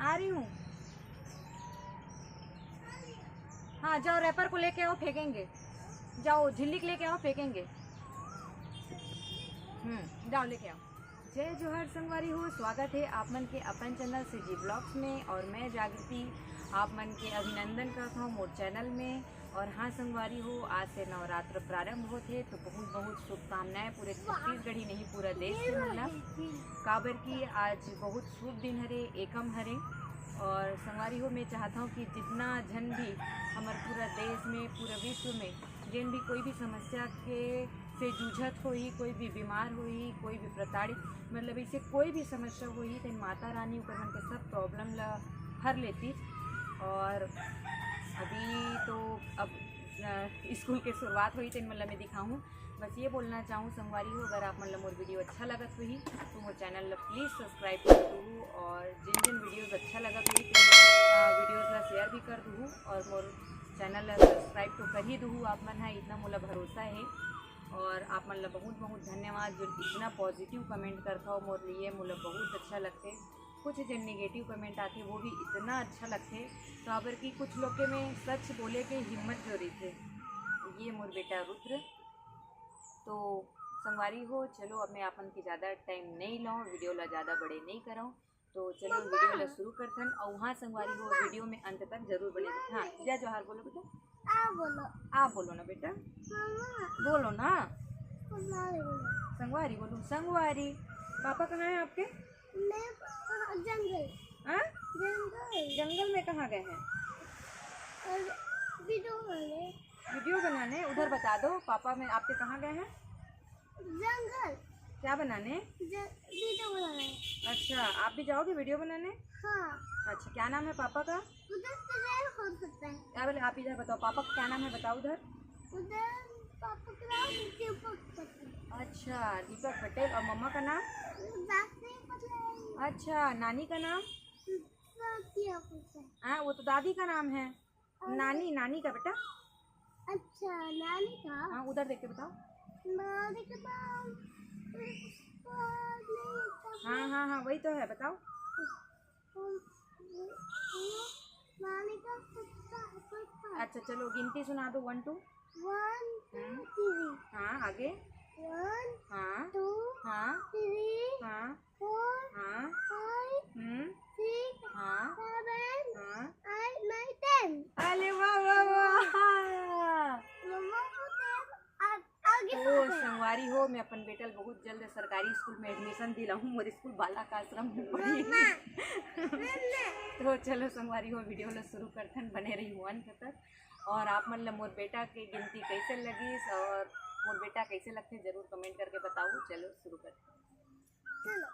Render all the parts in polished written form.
आ रही हूँ। हाँ जाओ, रैपर को लेके आओ, फेंकेंगे। जाओ झिल्ली लेके आओ, फेंकेंगे। जाओ लेके आओ। जय जोहर संगवारी हो, स्वागत है आप मन के अपन चैनल सीजी ब्लॉग्स में। और मैं जागृति आप मन के अभिनंदन करता हूँ मोर चैनल में। और हाँ संगवारी हो, आज से नवरात्र प्रारंभ होते, तो बहुत बहुत शुभकामनाएं पूरे छत्तीसगढ़ ही नहीं पूरा देश के मतलब काबर की आज बहुत शुभ दिन हरे, एकम हरे। और संगवारी हो, मैं चाहता हूँ कि जितना जन भी हमारे पूरा देश में, पूरा विश्व में जिन भी कोई भी समस्या के से जूझत होई, कोई भी बीमार होई, कोई भी प्रताड़ित मतलब इसे कोई भी समस्या होई, तो माता रानी ऊपर मन के सब प्रॉब्लम ला हर लेती। और अभी तो अब स्कूल के शुरुआत हुई, तो मतलब मैं दिखाऊँ बस ये बोलना चाहूँ संगवारी हो, अगर आप मतलब मोर वीडियो अच्छा लगत हुई तो मोर चैनल ला प्लीज़ सब्सक्राइब कर दूँ। और जिन जिन वीडियोज़ अच्छा लगत हुई तो वीडियोज़ ला शेयर भी कर दूँ और मोर चैनल ला सब्सक्राइब तो कर ही दूँ। आप मन है इतना मोला भरोसा है। और आप मन ला बहुत बहुत धन्यवाद जो इतना पॉजिटिव कमेंट करता हो मोर लिए, मोला बहुत अच्छा लगते। कुछ जो नेगेटिव कमेंट आते वो भी इतना अच्छा लगते, तो अगर कि कुछ लोग के में सच बोले के हिम्मत जो रही थे। ये मोर बेटा रुद्र। तो संगवारी हो, चलो अब मैं आपन की ज़्यादा टाइम नहीं लाऊँ, वीडियो ला ज़्यादा बड़े नहीं कराऊँ, तो चलो वीडियो ला शुरू करथन। और वहाँ संगवारी हो वीडियो में अंत तक जरूर बने। हाँ जय जोहार बोलो बेटा। आप बोलो ना बेटा, बोलो ना। संगवारी बोलो, संगवारी। पापा कहाँ हैं आपके? जंगल। हाँ जंगल। जंगल में कहाँ गए हैं? वीडियो बनाने। उधर बता दो पापा में आपके कहाँ गए हैं? जंगल। क्या बनाने? वीडियो बनाने। अच्छा आप भी जाओगे वीडियो बनाने? हाँ। अच्छा क्या नाम है पापा का? उधर से हो सकता है। क्या बोले? आप इधर बताओ पापा का क्या नाम है, बताओ उधर। उधर पापा का नाम दीपक पटेल। अच्छा दीपक पटेल। और मम्मा का नाम? दादी पटेल। अच्छा नानी का नाम? साथिया पटेल। हाँ वो तो दादी का नाम है। नानी, नानी का बेटा। अच्छा नानी का? हाँ उधर देख के बताओ। नानी का नाम हाँ हाँ हाँ वही तो है, बताओ। नानी का अच्छा चलो गिनती सुना दो, 1 2। 1 2 3। हाँ आगे। 1 हाँ 2 हाँ 3 हाँ 4 हाँ 5 6 हाँ 7 हाँ। 8 9 10। अरे वाह वाह वाह। मम्मा आगे तो संगवारी हो, मैं अपन बेटल बहुत जल्द सरकारी स्कूल में एडमिशन दिलाऊँ। मोर स्कूल बालक आश्रम में पढ़ी। तो चलो संगवारी हो, वीडियो ला शुरू करथन, बने रही हुआ अंत तक। और आप मन ला मोर बेटा के गिनती कैसे लगी और मोर बेटा कैसे लगते जरूर कमेंट करके बताओ। चलो शुरू करते। चलो।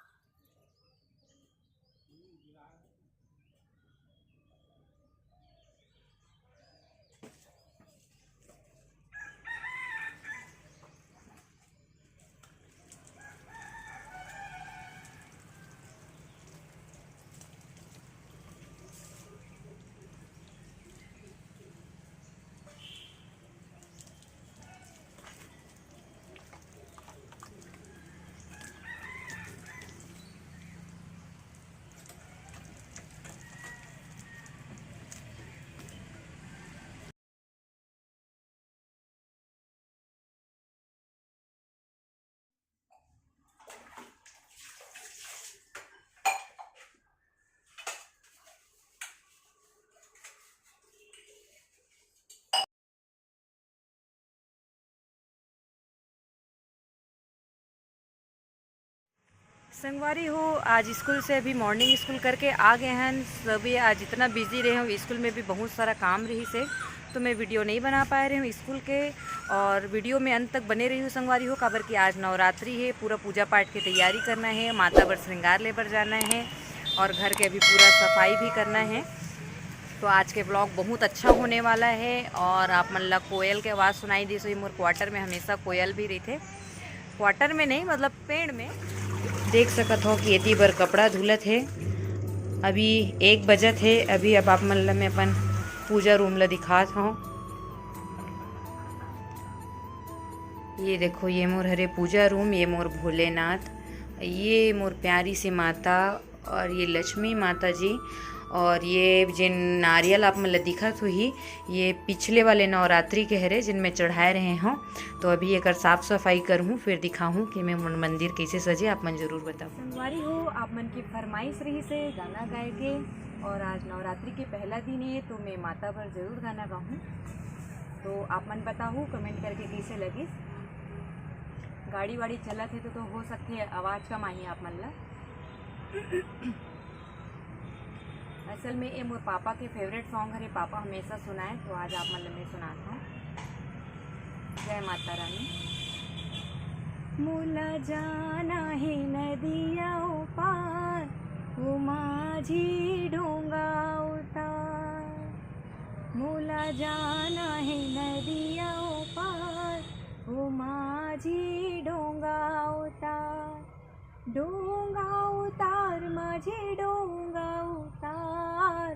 संगवारी हो, आज स्कूल से अभी मॉर्निंग स्कूल करके आ गए हैं सभी। आज इतना बिजी रहे हूँ, स्कूल में भी बहुत सारा काम रही से, तो मैं वीडियो नहीं बना पा रही हूँ स्कूल के। और वीडियो में अंत तक बने रही हूँ संगवारी हो, काबर कि आज नवरात्रि है, पूरा पूजा पाठ की तैयारी करना है, माता बर श्रृंगार लेकर जाना है और घर के अभी पूरा सफाई भी करना है। तो आज के ब्लॉग बहुत अच्छा होने वाला है। और आप मन ला कोयल के आवाज़ सुनाई दी, सो मोर क्वार्टर में हमेशा कोयल भी रही थे। क्वार्टर में नहीं मतलब पेड़ में। देख सकत हो कि एती बर कपड़ा धुलत है। अभी 1 बजत है अभी। अब आप मन ला मैं अपन पूजा रूम ला दिखात हूँ। ये देखो, ये मोर हरे पूजा रूम, ये मोर भोलेनाथ, ये मोर प्यारी सी माता और ये लक्ष्मी माता जी। और ये जिन नारियल आप मतलब दिखत हुई ये पिछले वाले नवरात्रि के हरे जिनमें चढ़ाए रहे हों। तो अभी एक साफ़ सफाई करूँ फिर दिखाऊँ कि मैं मंदिर कैसे सजे, आप मन जरूर बताओ। संगवारी हो आप मन की फरमाइश रही से गाना गाए के, और आज नवरात्रि के पहला दिन है तो मैं माता पर जरूर गाना गाऊँ। तो आप मन बताओ कमेंट करके कैसे लगी। गाड़ी वाड़ी चलत है तो हो सकती है आवाज़ कम आई आप मन ला। असल में ये मोर पापा के फेवरेट सॉन्ग हरे, पापा हमेशा सुनाए तो आज आप मन मैं सुनाता हूँ। जय माता रानी। मोला जाना है नदिया पार, वो माझी डोंगा उतार। मोला जाना है नदिया पार, वो माझी डोंगा उतार। डोंगा उतार माझे डोंगा उतार,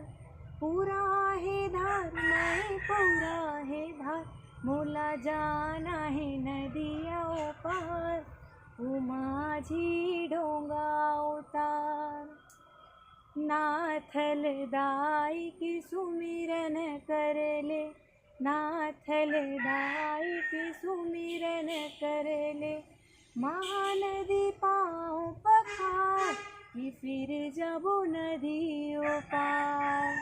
पूरा है धार मैं पूरा है धार। मोला जाना है नदिया पार, वो माझी डोंगा उतार। नाथल दाई की सुमिरन कर ले, नाथल दाई की सुमिरन कर ले। महानदी पाँव पखार कि फिर जबो नदियों पार।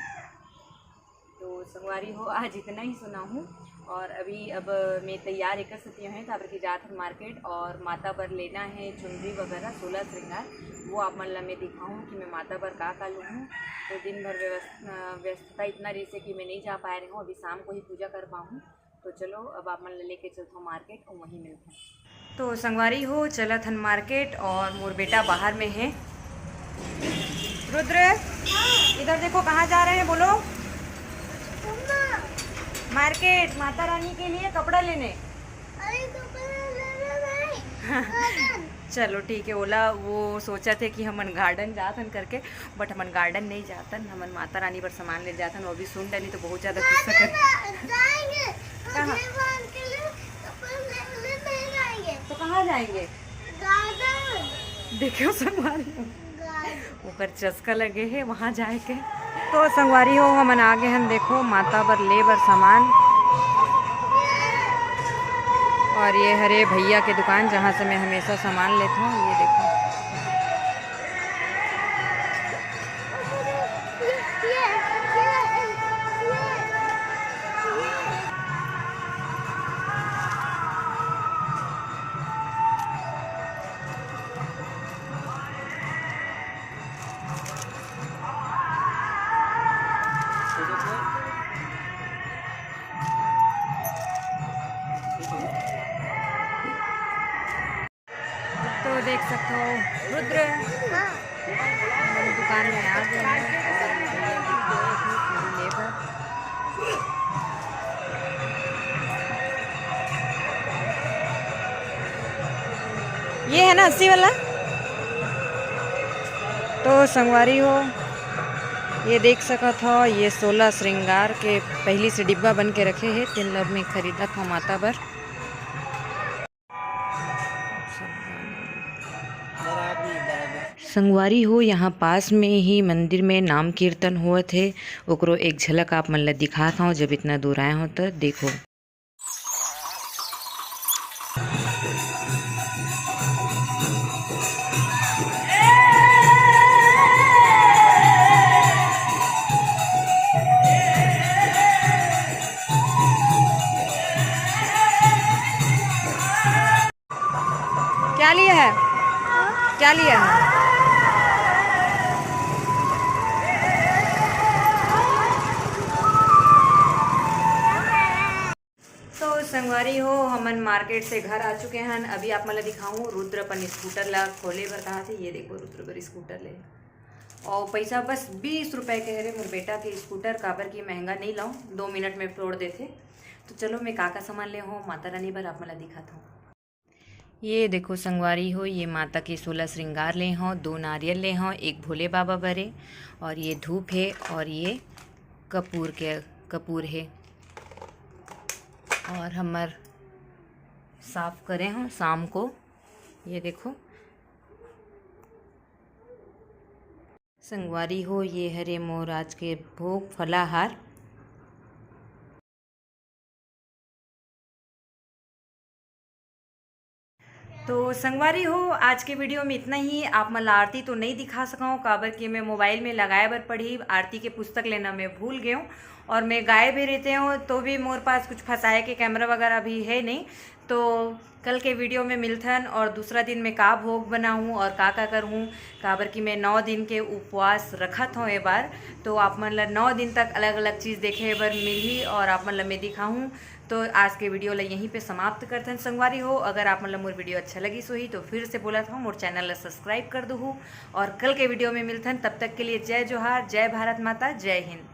तो संगवारी हो आज इतना ही सुना हूँ, और अभी अब मैं तैयार एक सकती हूँ काबर की जात हूँ मार्केट, और माता पर लेना है चुनरी वगैरह 16 श्रृंगार, वो आप मन ला मैं दिखाऊँ कि मैं माता पर का लूँ हूँ। तो दिन भर व्यस्तता इतना रही से कि मैं नहीं जा पा रही हूँ, अभी शाम को ही पूजा कर पाऊँ। तो चलो अब आप मन लेके चलता हूँ मार्केट और वहीं मिलते हैं। तो संगवारी हो चलत हन मार्केट और मोर बेटा बाहर में है। रुद्र इधर देखो कहाँ जा रहे हैं बोलो। मार्केट माता रानी के लिए कपड़ा लेने। अरे कपड़ा लेना नहीं। चलो ठीक है। ओला वो सोचा थे कि हमन गार्डन जातन करके, बट हमन गार्डन नहीं जातन, हमन माता रानी पर सामान ले जातन। वो भी सुन डाली तो बहुत ज़्यादा गुस्सा कर जाएंगे। कहाँ? के लिए कपड़ा लेने नहीं जाएंगे। तो कहाँ जाएंगे? गार्डन। देखो संगवारी ऊपर चस्का लगे है वहाँ जाए के। तो संगवारी हो हमन आगे हम देखो माता पर ले बर सामान, और ये हरे भैया के दुकान जहाँ से मैं हमेशा सामान लेता हूँ। ये देखो तो देख सकते हो रुद्र दुकान में आ गए लेबर। ये है ना 80 वाला। तो संगवारी हो ये देख सकत हो, ये 16 श्रृंगार के पहली से डिब्बा बन के रखे हैं। 3 लब में खरीदा था माता पर। संगवारी हो यहाँ पास में ही मंदिर में नाम कीर्तन हुआ थे, ओकरो एक झलक आप मन ला दिखाता हूँ जब इतना दूर आए हो तो देखो। क्या लिया है? क्या लिया है? तो संगवारी हो हमन मार्केट से घर आ चुके हैं। अभी आप मला दिखाऊं रुद्र अपन स्कूटर ला खोले बर कहा थे। ये देखो रुद्र पर स्कूटर ले, और पैसा बस 20 रुपए के हरे मोर बेटा के स्कूटर काबर की महंगा नहीं लाऊं, 2 मिनट में तोड़ देते। तो चलो मैं का सामान ले हो माता रानी पर आप मला दिखाता हूँ। ये देखो संगवारी हो ये माता के 16 श्रृंगार ले हों, 2 नारियल ले हों, 1 भोले बाबा भरे, और ये धूप है, और ये कपूर है, और हमर साफ करे हों शाम को। ये देखो संगवारी हो, ये हरे मोर आज के भोग फलाहार। तो संगवारी हो, आज के वीडियो में इतना ही। आप मन ला आरती तो नहीं दिखा सकाऊँ, काबर कि मैं मोबाइल में लगाए बर पड़ी, आरती के पुस्तक लेना मैं भूल गई हूँ और मैं गाए भी रहते हूँ, तो भी मोर पास कुछ फंसाए के कैमरा वगैरह भी है नहीं। तो कल के वीडियो में मिलथन और दूसरा दिन मैं का भोग बनाऊँ और का करूँ, काबर कि मैं 9 दिन के उपवास रखत हूँ ए बार। तो आप मन ला 9 दिन तक अलग अलग चीज़ देखे बर मिलही और आप मन ला मैं दिखाऊँ। तो आज के वीडियो ला यहीं पे समाप्त करथन संगवारी हो। अगर आप मन ला मोर वीडियो अच्छा लगी सोही तो फिर से बोलत हूँ मोर चैनल ला सब्सक्राइब कर दहू और कल के वीडियो में मिलथन। तब तक के लिए जय जोहार, जय भारत माता, जय हिंद।